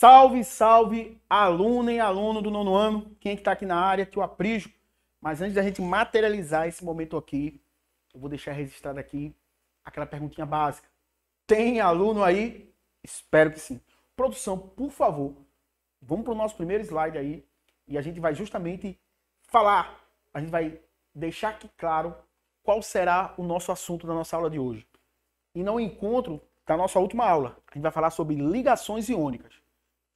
Salve, salve, aluna e aluno do nono ano. Quem é que tá aqui na área? Tio Aprígio. Mas antes da gente materializar esse momento aqui, eu vou deixar registrado aqui aquela perguntinha básica. Tem aluno aí? Espero que sim. Produção, por favor, vamos para o nosso primeiro slide aí e a gente vai justamente falar, a gente vai deixar aqui claro qual será o nosso assunto da nossa aula de hoje. E no encontro da nossa última aula, a gente vai falar sobre ligações iônicas.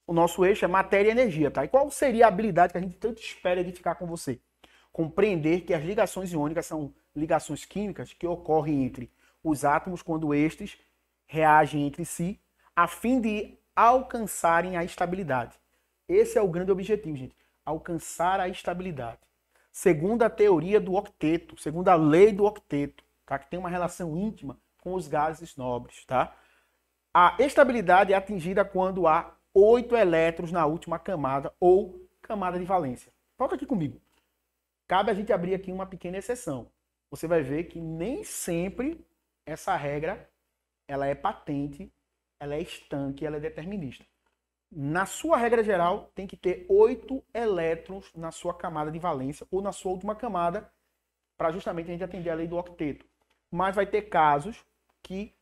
O nosso eixo é matéria e energia, tá? E qual seria a habilidade que a gente tanto espera edificar com você? Compreender que as ligações iônicas são ligações químicas que ocorrem entre os átomos quando estes reagem entre si, a fim de alcançarem a estabilidade. Esse é o grande objetivo, gente. Alcançar a estabilidade. Segundo a teoria do octeto, segundo a lei do octeto, tá? Que tem uma relação íntima com os gases nobres, tá? A estabilidade é atingida quando há 8 elétrons na última camada ou camada de valência. Volta aqui comigo. Cabe a gente abrir aqui uma pequena exceção. Você vai ver que nem sempre essa regra ela é patente, ela é estanque, ela é determinista. Na sua regra geral, tem que ter 8 elétrons na sua camada de valência ou na sua última camada para justamente a gente atender a lei do octeto. Mas vai ter casos que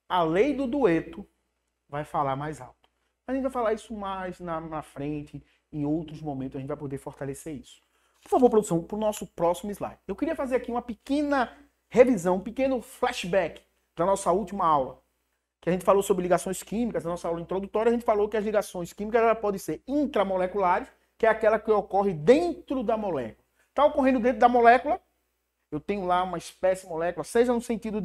a lei do dueto vai falar mais alto. A gente vai falar isso mais na frente, em outros momentos a gente vai poder fortalecer isso. Por favor, produção, para o nosso próximo slide. Eu queria fazer aqui uma pequena revisão, um pequeno flashback da nossa última aula. Que a gente falou sobre ligações químicas, na nossa aula introdutória, a gente falou que as ligações químicas ela podem ser intramoleculares, que é aquela que ocorre dentro da molécula. Está ocorrendo dentro da molécula, eu tenho lá uma espécie de molécula, seja no sentido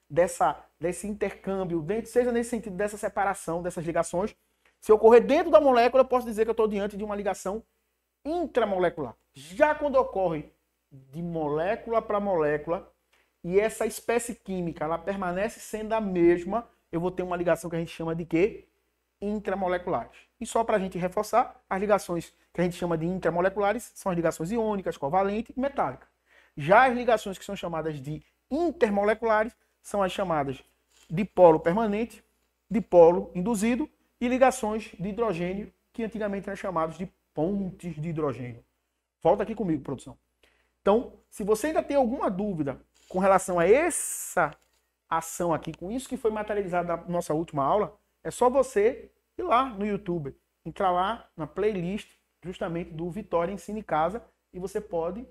desse intercâmbio, seja nesse sentido dessa separação dessas ligações. Se ocorrer dentro da molécula, eu posso dizer que eu estou diante de uma ligação intramolecular. Já quando ocorre de molécula para molécula, e essa espécie química ela permanece sendo a mesma, eu vou ter uma ligação que a gente chama de quê? Intramoleculares. E só para a gente reforçar, as ligações que a gente chama de intramoleculares são as ligações iônicas, covalentes e metálicas. Já as ligações que são chamadas de intermoleculares são as chamadas dipolo permanente, dipolo induzido e ligações de hidrogênio, que antigamente eram chamados de pontes de hidrogênio. Volta aqui comigo, produção. Então, se você ainda tem alguma dúvida com relação a essa ação aqui, com isso que foi materializado na nossa última aula, é só você ir lá no YouTube, entrar lá na playlist justamente do Vitória Ensina em Casa e você pode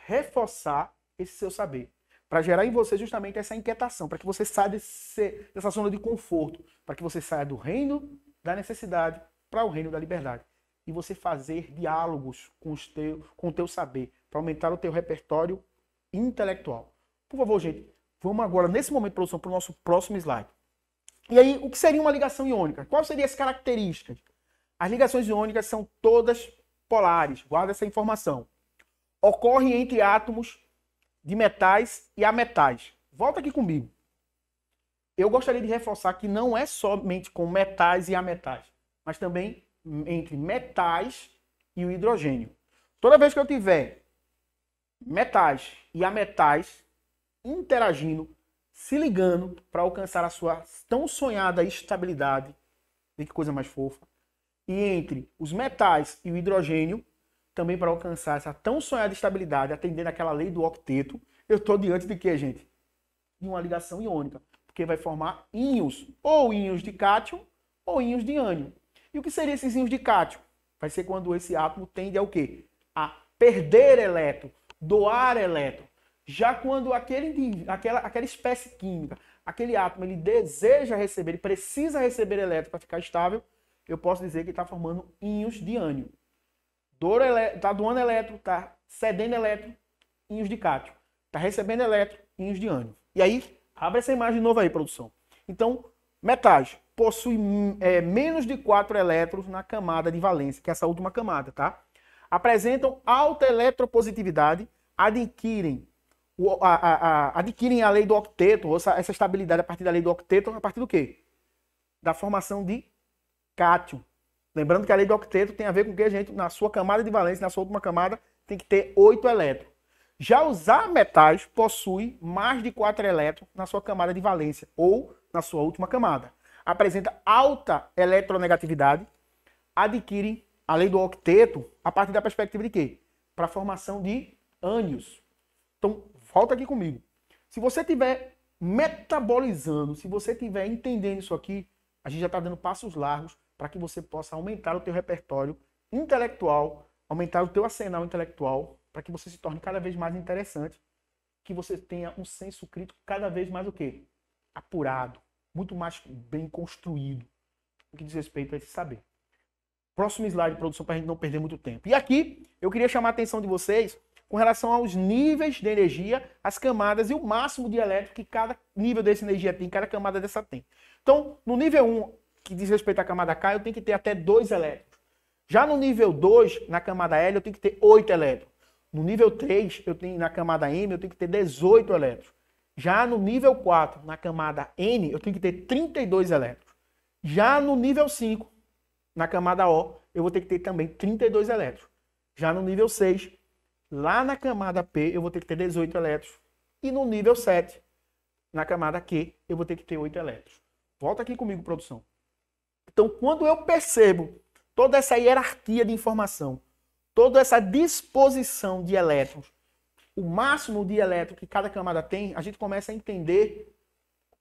reforçar esse seu saber, para gerar em você justamente essa inquietação, para que você saia dessa zona de conforto, para que você saia do reino da necessidade para o reino da liberdade. E você fazer diálogos com o teu saber, para aumentar o teu repertório intelectual. Por favor, gente, vamos agora, nesse momento, produção, para o nosso próximo slide. E aí, o que seria uma ligação iônica? Quais seriam as características? As ligações iônicas são todas polares, guarda essa informação. Ocorrem entre átomos de metais e ametais. Volta aqui comigo. Eu gostaria de reforçar que não é somente com metais e ametais, mas também entre metais e o hidrogênio. Toda vez que eu tiver metais e ametais interagindo, se ligando para alcançar a sua tão sonhada estabilidade, vê que coisa mais fofa, e entre os metais e o hidrogênio, também para alcançar essa tão sonhada estabilidade, atendendo aquela lei do octeto, eu estou diante de quê, gente? De uma ligação iônica, porque vai formar íons, ou íons de cátion, ou íons de ânion. E o que seriam esses íons de cátion? Vai ser quando esse átomo tende ao quê? A perder elétron, doar elétron. Já quando aquela espécie química, aquele átomo, ele deseja receber, ele precisa receber elétron para ficar estável, eu posso dizer que está formando íons de ânion. Está doando elétron, está cedendo elétron, íons de cátion. Está recebendo elétron, íons de ânion. E aí, abre essa imagem de novo aí, produção. Então, metais possuem menos de 4 elétrons na camada de valência, que é essa última camada, tá? Apresentam alta eletropositividade, adquirem a lei do octeto, ou essa estabilidade a partir da lei do octeto, a partir do quê? Da formação de cátion. Lembrando que a lei do octeto tem a ver com que a gente, na sua camada de valência, na sua última camada, tem que ter 8 elétrons. Já os ametais possuem mais de 4 elétrons na sua camada de valência, ou na sua última camada. Apresenta alta eletronegatividade, adquirem a lei do octeto a partir da perspectiva de quê? Para a formação de ânions. Então, volta aqui comigo. Se você estiver metabolizando, se você estiver entendendo isso aqui, a gente já está dando passos largos para que você possa aumentar o teu repertório intelectual, aumentar o teu arsenal intelectual, para que você se torne cada vez mais interessante, que você tenha um senso crítico cada vez mais o quê? Apurado, muito mais bem construído, no que diz respeito a esse saber. Próximo slide, produção, para a gente não perder muito tempo. E aqui, eu queria chamar a atenção de vocês com relação aos níveis de energia, as camadas e o máximo de elétron que cada nível dessa energia tem, cada camada dessa tem. Então, no nível 1, que diz respeito à camada K, eu tenho que ter até 2 elétrons. Já no nível 2, na camada L, eu tenho que ter 8 elétrons. No nível 3, na camada M, eu tenho que ter 18 elétrons. Já no nível 4, na camada N, eu tenho que ter 32 elétrons. Já no nível 5, na camada O, eu vou ter que ter também 32 elétrons. Já no nível 6, lá na camada P, eu vou ter que ter 18 elétrons. E no nível 7, na camada Q, eu vou ter que ter 8 elétrons. Volta aqui comigo, produção. Então, quando eu percebo toda essa hierarquia de informação, toda essa disposição de elétrons, o máximo de elétrons que cada camada tem, a gente começa a entender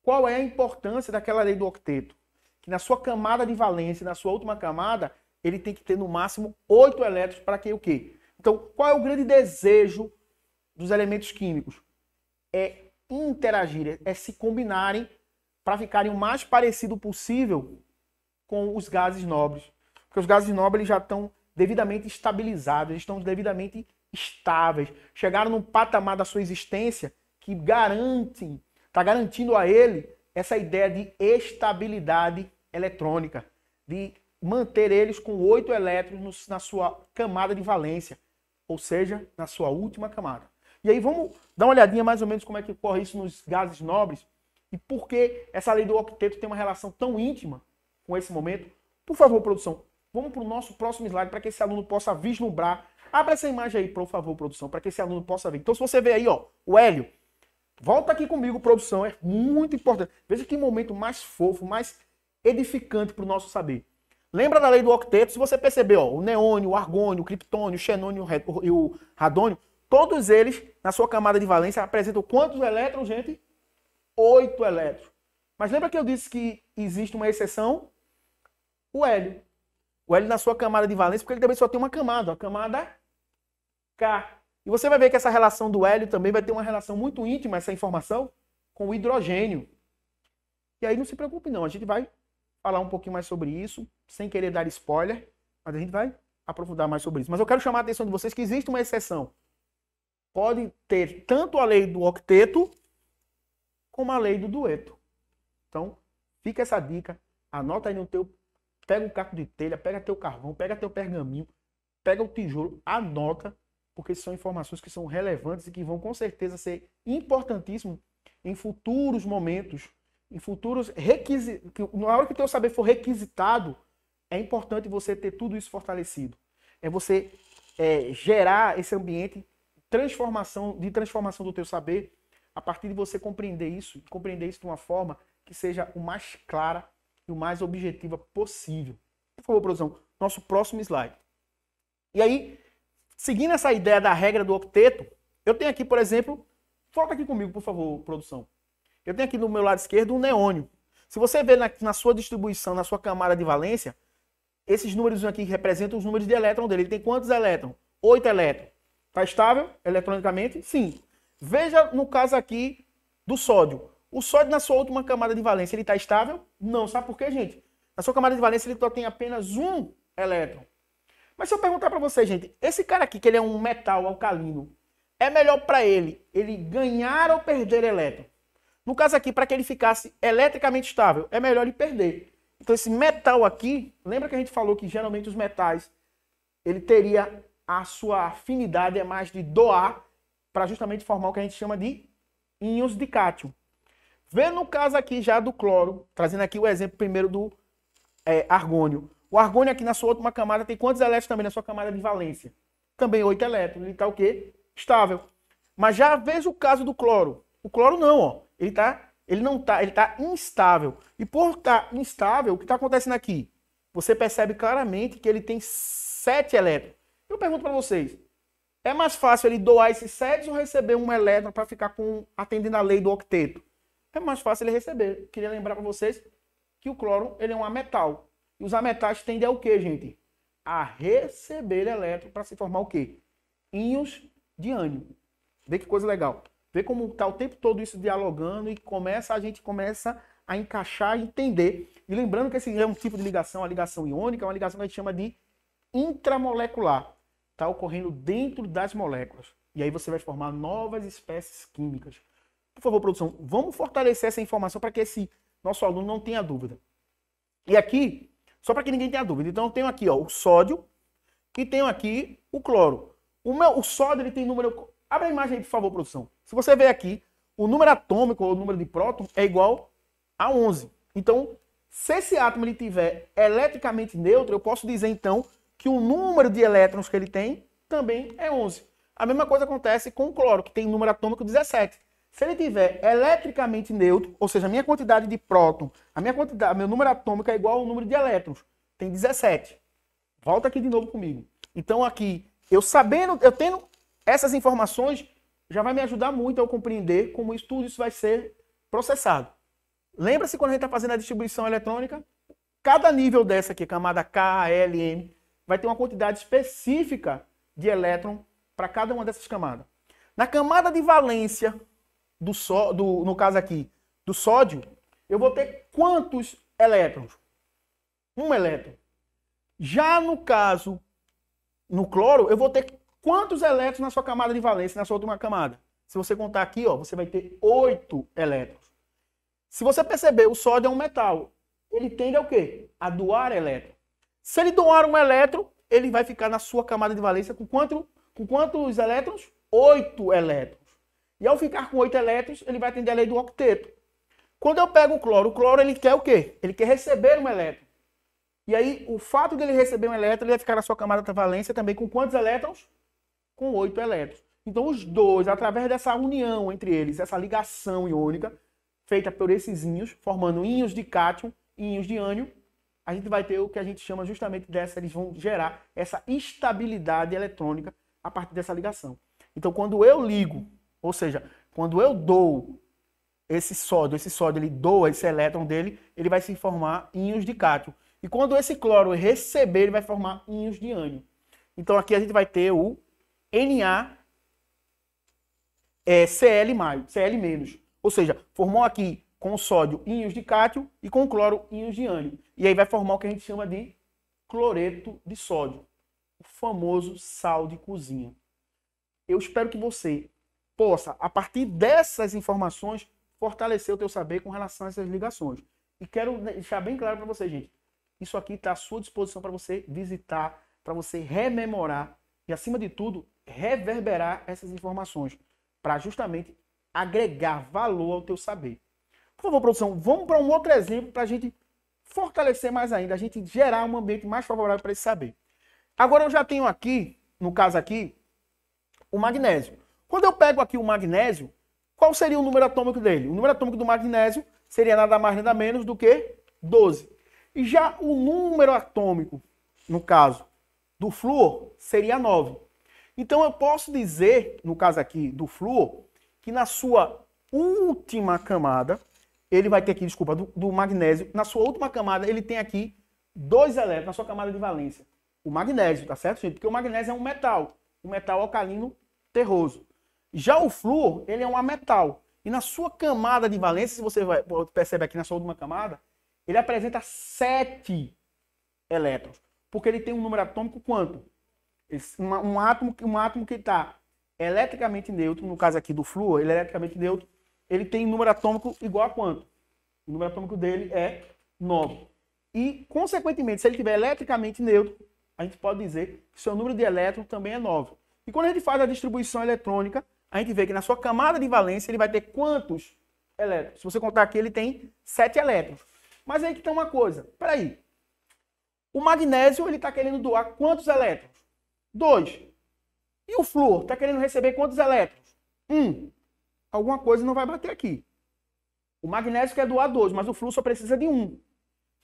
qual é a importância daquela lei do octeto. Que na sua camada de valência, na sua última camada, ele tem que ter no máximo 8 elétrons para que o quê? Então, qual é o grande desejo dos elementos químicos? É interagirem, é se combinarem para ficarem o mais parecido possível com os gases nobres. Porque os gases nobres eles já estão devidamente estabilizados, eles estão devidamente estáveis. Chegaram num patamar da sua existência que está garantindo a ele essa ideia de estabilidade eletrônica, de manter eles com 8 elétrons na sua camada de valência, ou seja, na sua última camada. E aí vamos dar uma olhadinha mais ou menos como é que ocorre isso nos gases nobres e por que essa lei do octeto tem uma relação tão íntima com esse momento. Por favor, produção, vamos para o nosso próximo slide para que esse aluno possa vislumbrar. Abra essa imagem aí, por favor, produção, para que esse aluno possa ver. Então, se você vê aí, ó, o hélio, volta aqui comigo, produção, é muito importante. Veja que momento mais fofo, mais edificante para o nosso saber. Lembra da lei do octeto? Se você perceber, ó, o neônio, o argônio, o criptônio, o xenônio e o radônio, todos eles, na sua camada de valência, apresentam quantos elétrons, gente? 8 elétrons. Mas lembra que eu disse que existe uma exceção? O hélio. O hélio na sua camada de valência, porque ele também só tem uma camada, a camada K. E você vai ver que essa relação do hélio também vai ter uma relação muito íntima, essa informação, com o hidrogênio. E aí não se preocupe não, a gente vai falar um pouquinho mais sobre isso, sem querer dar spoiler, mas a gente vai aprofundar mais sobre isso. Mas eu quero chamar a atenção de vocês que existe uma exceção. Pode ter tanto a lei do octeto, como a lei do dueto. Então, fica essa dica, anota aí no teu, pega um caco de telha, pega teu carvão, pega teu pergaminho, pega o tijolo, anota, porque são informações que são relevantes e que vão com certeza ser importantíssimas em futuros momentos, em futuros requisitos. Na hora que o teu saber for requisitado, é importante você ter tudo isso fortalecido. É você gerar esse ambiente de transformação do teu saber a partir de você compreender isso de uma forma que seja o mais clara e o mais objetiva possível. Por favor, produção, nosso próximo slide. E aí, seguindo essa ideia da regra do octeto, eu tenho aqui, por exemplo, foca aqui comigo, por favor, produção. Eu tenho aqui do meu lado esquerdo um neônio. Se você ver na sua distribuição, na sua camada de valência, esses números aqui representam os números de elétron dele. Ele tem quantos elétrons? 8 elétrons. Está estável eletronicamente? Sim. Veja no caso aqui do sódio. O sódio na sua última camada de valência, ele está estável? Não. Sabe por quê, gente? Na sua camada de valência, ele só tem apenas um elétron. Mas se eu perguntar para você, gente, esse cara aqui, que ele é um metal alcalino, é melhor para ele ganhar ou perder elétron? No caso aqui, para que ele ficasse eletricamente estável, é melhor ele perder. Então esse metal aqui, lembra que a gente falou que geralmente os metais, ele teria a sua afinidade é mais de doar para justamente formar o que a gente chama de íons de cátion. Vê no caso aqui já do cloro, trazendo aqui o exemplo primeiro do argônio. O argônio aqui na sua última camada tem quantos elétrons também na sua camada de valência? Também 8 elétrons. Ele está o quê? Estável. Mas já veja o caso do cloro. O cloro não, ó. Ele está instável. E por estar instável, o que está acontecendo aqui? você percebe claramente que ele tem 7 elétrons. Eu pergunto para vocês, é mais fácil ele doar esses 7 ou receber um elétron para ficar atendendo a lei do octeto? É mais fácil ele receber. Eu queria lembrar para vocês que o cloro ele é um ametal. E os ametais tendem a o quê, gente? A receber elétron para se formar o quê? Íons de ânion. Vê que coisa legal. Vê como está o tempo todo isso dialogando e a gente começa a encaixar e entender. E lembrando que esse é um tipo de ligação, a ligação iônica, é uma ligação que a gente chama de intramolecular. Está ocorrendo dentro das moléculas. E aí você vai formar novas espécies químicas. Por favor, produção, vamos fortalecer essa informação para que esse nosso aluno não tenha dúvida. E aqui, só para que ninguém tenha dúvida, então eu tenho aqui ó, o sódio e tenho aqui o cloro. O sódio ele tem número... Abre a imagem aí, por favor, produção. Se você ver aqui, o número atômico, ou o número de próton, é igual a 11. Então, se esse átomo ele tiver eletricamente neutro, eu posso dizer, então, que o número de elétrons que ele tem também é 11. A mesma coisa acontece com o cloro, que tem número atômico 17. Se ele tiver eletricamente neutro, ou seja, a minha quantidade de próton, meu número atômico é igual ao número de elétrons, tem 17. Volta aqui de novo comigo. Então, aqui, eu tendo essas informações, já vai me ajudar muito a eu compreender como tudo isso vai ser processado. Lembra-se quando a gente está fazendo a distribuição eletrônica? Cada nível dessa aqui, camada K, L, M, vai ter uma quantidade específica de elétron para cada uma dessas camadas. Na camada de valência, no caso aqui, do sódio, eu vou ter quantos elétrons? Um elétron. Já no caso, no cloro, eu vou ter quantos elétrons na sua camada de valência, na sua última camada? Se você contar aqui, ó, você vai ter 8 elétrons. Se você perceber, o sódio é um metal. Ele tende ao quê? A doar elétron. Se ele doar um elétron, ele vai ficar na sua camada de valência com quantos elétrons? 8 elétrons. E ao ficar com 8 elétrons, ele vai atender a lei do octeto. Quando eu pego o cloro ele quer o quê? Ele quer receber um elétron. E aí, o fato dele receber um elétron, ele vai ficar na sua camada de valência também com quantos elétrons? Com 8 elétrons. Então, os dois, através dessa união entre eles, essa ligação iônica, feita por esses íons, formando íons de cátion e íons de ânion, a gente vai ter o que a gente chama justamente eles vão gerar essa estabilidade eletrônica a partir dessa ligação. Então, quando eu ligo, ou seja, quando eu dou esse sódio ele doa esse elétron dele, ele vai se formar íons de cátion. E quando esse cloro receber, ele vai formar íons de ânion. Então, aqui a gente vai ter o Cl-. Ou seja, formou aqui com o sódio íons de cátion e com o cloro íons de ânion. E aí vai formar o que a gente chama de cloreto de sódio, o famoso sal de cozinha. Eu espero que você possa, a partir dessas informações, fortalecer o teu saber com relação a essas ligações. E quero deixar bem claro para você, gente, isso aqui está à sua disposição para você visitar, para você rememorar e, acima de tudo, reverberar essas informações para justamente agregar valor ao teu saber. Por favor, produção, vamos para um outro exemplo para a gente fortalecer mais ainda, a gente gerar um ambiente mais favorável para esse saber. Agora eu já tenho aqui, no caso aqui, o magnésio. Quando eu pego aqui o magnésio, qual seria o número atômico dele? O número atômico do magnésio seria nada mais nada menos do que 12. E já o número atômico, no caso do flúor, seria 9. Então eu posso dizer, no caso aqui do flúor, que na sua última camada, ele vai ter aqui, desculpa, do magnésio, na sua última camada ele tem aqui 2 elétrons na sua camada de valência. O magnésio, tá certo, gente? Porque o magnésio é um metal alcalino terroso. Já o flúor, ele é um ametal. E na sua camada de valência, se você percebe aqui na sua última camada, ele apresenta 7 elétrons. Porque ele tem um número atômico quanto? Um átomo que está eletricamente neutro, no caso aqui do flúor, ele é eletricamente neutro, ele tem um número atômico igual a quanto? O número atômico dele é 9. E, consequentemente, se ele estiver eletricamente neutro, a gente pode dizer que seu número de elétrons também é 9. E quando a gente faz a distribuição eletrônica, a gente vê que na sua camada de valência ele vai ter quantos elétrons? Se você contar aqui, ele tem 7 elétrons. Mas aí que tem uma coisa. Espera aí. O magnésio, ele está querendo doar quantos elétrons? 2. E o flúor está querendo receber quantos elétrons? 1. Alguma coisa não vai bater aqui. O magnésio quer doar 2, mas o flúor só precisa de 1.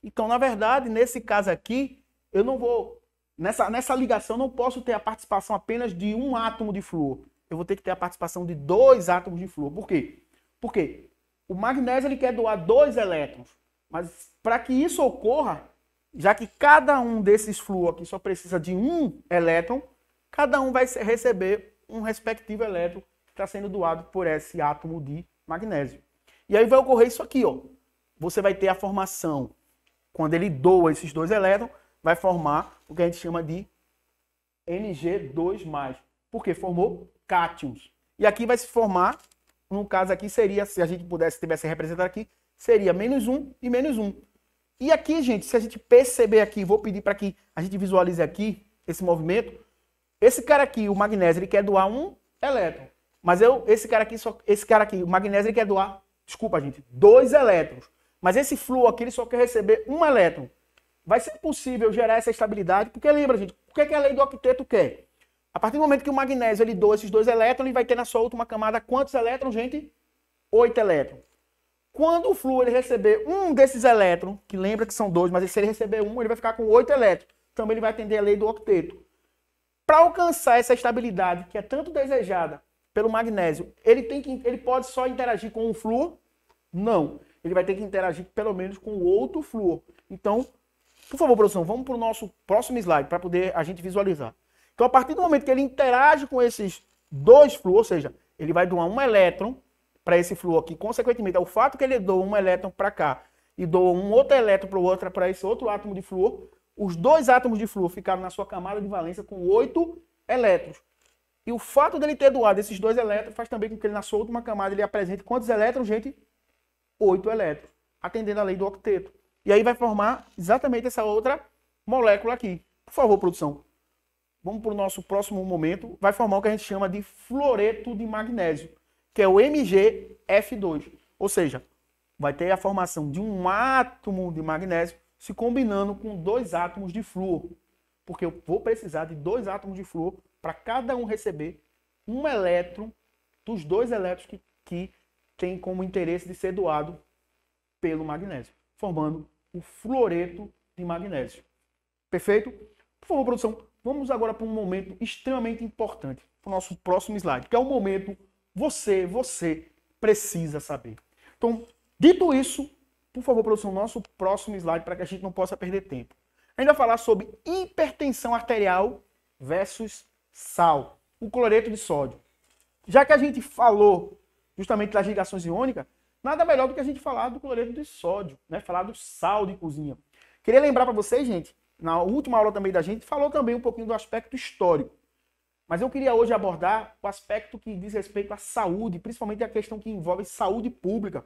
Então, na verdade, nesse caso aqui, eu não vou... Nessa ligação, eu não posso ter a participação apenas de um átomo de flúor. Eu vou ter que ter a participação de 2 átomos de flúor. Por quê? Porque o magnésio ele quer doar 2 elétrons. Mas para que isso ocorra, já que cada um desses flúor aqui só precisa de um elétron, cada um vai receber um respectivo elétron que está sendo doado por esse átomo de magnésio. E aí vai ocorrer isso aqui, ó. Você vai ter a formação, quando ele doa esses 2 elétrons, vai formar o que a gente chama de Mg2+. Porque formou cátions. E aqui vai se formar, no caso aqui seria, se a gente tivesse representado aqui, seria -1 e -1. E aqui, gente, se a gente perceber aqui, vou pedir para que a gente visualize aqui esse movimento. Esse cara aqui, o magnésio, ele quer doar 1 elétron. Mas esse cara aqui, o magnésio, ele quer doar, desculpa, gente, 2 elétrons. Mas esse flúor aqui, ele só quer receber 1 elétron. Vai ser possível gerar essa estabilidade, porque lembra, gente, o que a lei do octeto quer? A partir do momento que o magnésio ele doa esses 2 elétrons, ele vai ter na sua última camada quantos elétrons, gente? 8 elétrons. Quando o flúor ele receber um desses elétrons, que lembra que são 2, mas se ele receber um, ele vai ficar com 8 elétrons. Também ele vai atender a lei do octeto. Para alcançar essa estabilidade, que é tanto desejada pelo magnésio, ele pode só interagir com o flúor? Não. Ele vai ter que interagir pelo menos com o outro flúor. Então, por favor, produção, vamos para o nosso próximo slide, para poder a gente visualizar. Então, a partir do momento que ele interage com esses 2 flúor, ou seja, ele vai doar 1 elétron para esse flúor aqui, consequentemente, o fato que ele doa 1 elétron para cá e doa um outro elétron para esse outro átomo de flúor, os 2 átomos de flúor ficaram na sua camada de valência com 8 elétrons. E o fato dele ter doado esses 2 elétrons faz também com que ele, na sua última camada, ele apresente quantos elétrons, gente? 8 elétrons, atendendo a lei do octeto. E aí vai formar exatamente essa outra molécula aqui. Por favor, produção. Vamos para o nosso próximo momento. Vai formar o que a gente chama de fluoreto de magnésio, que é o MgF2. Ou seja, vai ter a formação de um átomo de magnésio se combinando com 2 átomos de flúor. Porque eu vou precisar de 2 átomos de flúor para cada um receber um elétron dos 2 elétrons que tem como interesse de ser doado pelo magnésio, formando o fluoreto de magnésio. Perfeito? Por favor, produção, vamos agora para um momento extremamente importante, para o nosso próximo slide, que é o momento você precisa saber. Então, dito isso, por favor, produção, nosso próximo slide, para que a gente não possa perder tempo. A gente vai falar sobre hipertensão arterial versus sal, o cloreto de sódio. Já que a gente falou justamente das ligações iônicas, nada melhor do que a gente falar do cloreto de sódio, né? Falar do sal de cozinha. Queria lembrar para vocês, gente, na última aula também da gente, falou também um pouquinho do aspecto histórico. Mas eu queria hoje abordar o aspecto que diz respeito à saúde, principalmente a questão que envolve saúde pública.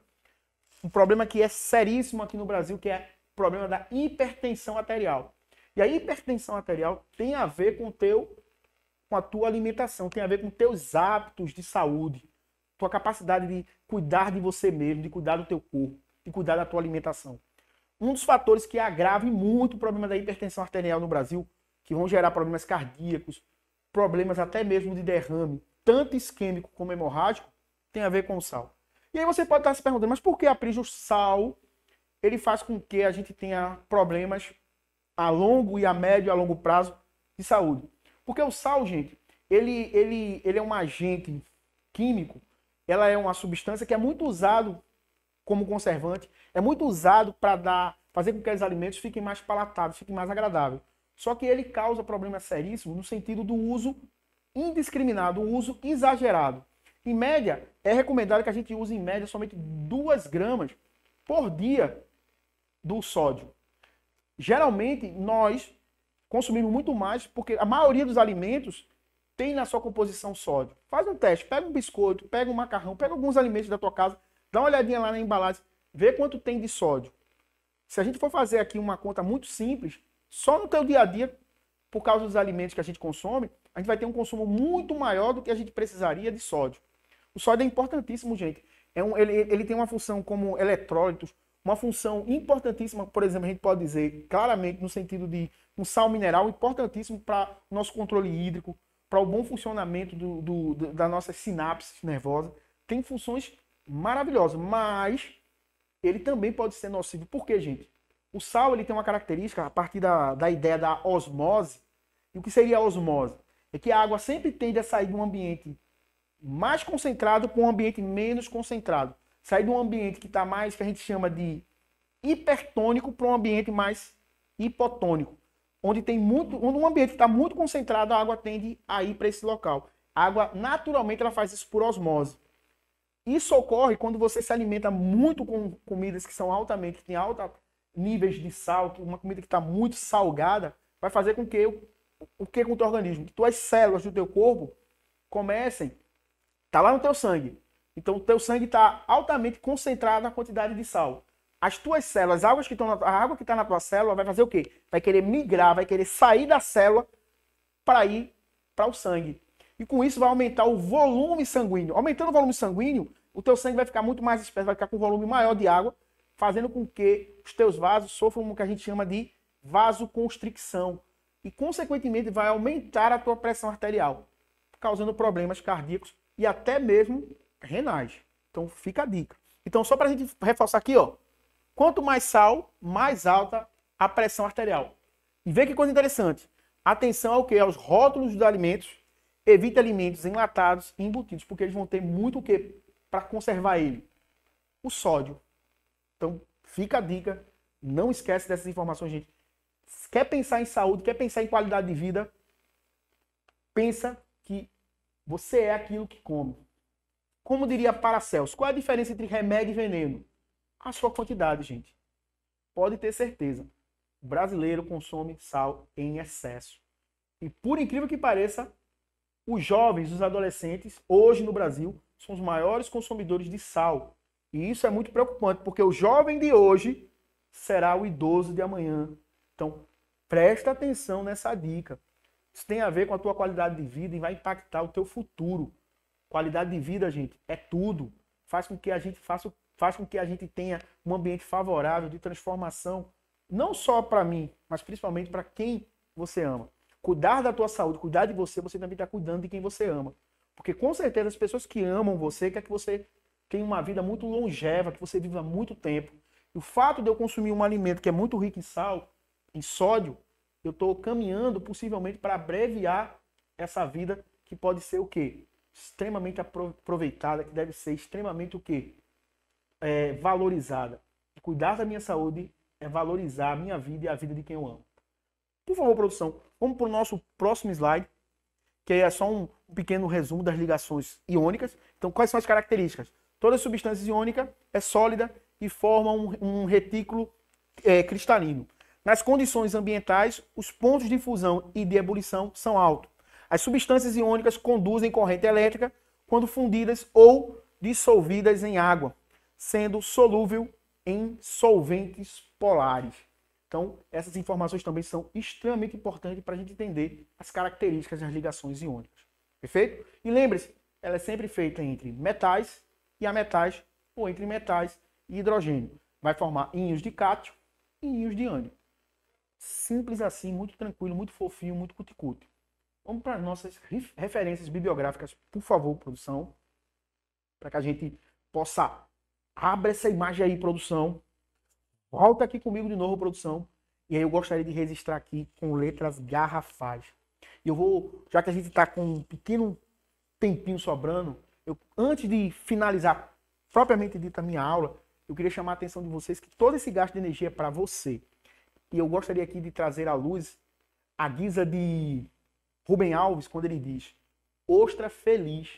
Um problema que é seríssimo aqui no Brasil, que é o problema da hipertensão arterial. E a hipertensão arterial tem a ver com a tua alimentação, tem a ver com teus hábitos de saúde, tua capacidade de cuidar de você mesmo, de cuidar do teu corpo, de cuidar da tua alimentação. Um dos fatores que agrave muito o problema da hipertensão arterial no Brasil, que vão gerar problemas cardíacos, problemas até mesmo de derrame, tanto isquêmico como hemorrágico, tem a ver com o sal. E aí você pode estar se perguntando, mas por que, Aprígio, o sal ele faz com que a gente tenha problemas a longo e a médio e a longo prazo de saúde? Porque o sal, gente, ele é um agente químico, ela é uma substância que é muito usado como conservante, é muito usado para fazer com que os alimentos fiquem mais palatáveis, fiquem mais agradáveis. Só que ele causa problemas seríssimos no sentido do uso indiscriminado, o uso exagerado. Em média, é recomendado que a gente use em média somente 2 gramas por dia do sódio. Geralmente, nós consumimos muito mais, porque a maioria dos alimentos tem na sua composição sódio. Faz um teste, pega um biscoito, pega um macarrão, pega alguns alimentos da tua casa, dá uma olhadinha lá na embalagem, vê quanto tem de sódio. Se a gente for fazer aqui uma conta muito simples, só no teu dia a dia, por causa dos alimentos que a gente consome, a gente vai ter um consumo muito maior do que a gente precisaria de sódio. O sódio é importantíssimo, gente. Ele tem uma função como eletrólitos, uma função importantíssima, por exemplo, a gente pode dizer claramente no sentido de um sal mineral importantíssimo para o nosso controle hídrico, para o bom funcionamento das nossas sinapses nervosas. Tem funções maravilhosas, mas ele também pode ser nocivo. Por quê, gente? O sal ele tem uma característica a partir da ideia da osmose. E o que seria a osmose? É que a água sempre tende a sair de um ambiente mais concentrado para um ambiente menos concentrado. Sair de um ambiente que está mais, que a gente chama de hipertônico, para um ambiente mais hipotônico. Onde um ambiente que está muito concentrado, a água tende a ir para esse local. A água, naturalmente, ela faz isso por osmose. Isso ocorre quando você se alimenta muito com comidas que são altamente, que têm altos níveis de sal, uma comida que está muito salgada, vai fazer com que o que com o teu organismo? Que tuas células do teu corpo comecem, tá lá no teu sangue. Então o teu sangue está altamente concentrado na quantidade de sal. As tuas células, a água que está na tua célula vai fazer o quê? Vai querer migrar, vai querer sair da célula para ir para o sangue. E com isso vai aumentar o volume sanguíneo. Aumentando o volume sanguíneo, o teu sangue vai ficar muito mais espesso, vai ficar com um volume maior de água, fazendo com que os teus vasos sofram o que a gente chama de vasoconstricção. E, consequentemente, vai aumentar a tua pressão arterial, causando problemas cardíacos e até mesmo renais. Então, fica a dica. Então, só para a gente reforçar aqui, ó, quanto mais sal, mais alta a pressão arterial. E vê que coisa interessante. Atenção ao quê? Aos rótulos dos alimentos. Evite alimentos enlatados e embutidos, porque eles vão ter muito o quê para conservar ele? O sódio. Então, fica a dica. Não esquece dessas informações, gente. Quer pensar em saúde, quer pensar em qualidade de vida, pensa que você é aquilo que come. Como diria Paracelso, qual é a diferença entre remédio e veneno? A sua quantidade, gente. Pode ter certeza. O brasileiro consome sal em excesso. E por incrível que pareça, os jovens, os adolescentes, hoje no Brasil, são os maiores consumidores de sal. E isso é muito preocupante, porque o jovem de hoje será o idoso de amanhã. Então, presta atenção nessa dica. Isso tem a ver com a tua qualidade de vida e vai impactar o teu futuro. Qualidade de vida, gente, é tudo. Faz com que a gente tenha um ambiente favorável de transformação, não só para mim, mas principalmente para quem você ama. Cuidar da tua saúde, cuidar de você, você também está cuidando de quem você ama. Porque com certeza as pessoas que amam você querem que você tenha uma vida muito longeva, que você viva muito tempo. E o fato de eu consumir um alimento que é muito rico em sal, em sódio, eu estou caminhando possivelmente para abreviar essa vida que pode ser o quê? Extremamente aproveitada, que deve ser extremamente o quê? Valorizada. Cuidar da minha saúde é valorizar a minha vida e a vida de quem eu amo. Por favor, produção, vamos para o nosso próximo slide, que é só um pequeno resumo das ligações iônicas. Então, quais são as características? Toda substância iônica é sólida e forma um retículo cristalino. Nas condições ambientais, os pontos de fusão e de ebulição são altos. As substâncias iônicas conduzem corrente elétrica quando fundidas ou dissolvidas em água, sendo solúvel em solventes polares. Então, essas informações também são extremamente importantes para a gente entender as características das ligações iônicas. Perfeito? E lembre-se, ela é sempre feita entre metais e ametais, ou entre metais e hidrogênio. Vai formar íons de cátio e íons de ânion. Simples assim, muito tranquilo, muito fofinho, muito cuticute. Vamos para as nossas referências bibliográficas, por favor, produção, para que a gente possa... Abra essa imagem aí, produção. Volta aqui comigo de novo, produção. E aí eu gostaria de registrar aqui com letras garrafais. E eu vou, já que a gente está com um pequeno tempinho sobrando, antes de finalizar propriamente dita a minha aula, eu queria chamar a atenção de vocês que todo esse gasto de energia é para você. E eu gostaria aqui de trazer à luz a guisa de Rubem Alves, quando ele diz: ostra feliz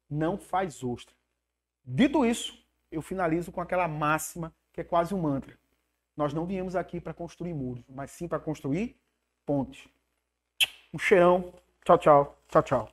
não faz ostra. Dito isso, eu finalizo com aquela máxima que é quase um mantra. Nós não viemos aqui para construir muros, mas sim para construir pontes. Um cheirão. Tchau, tchau. Tchau, tchau.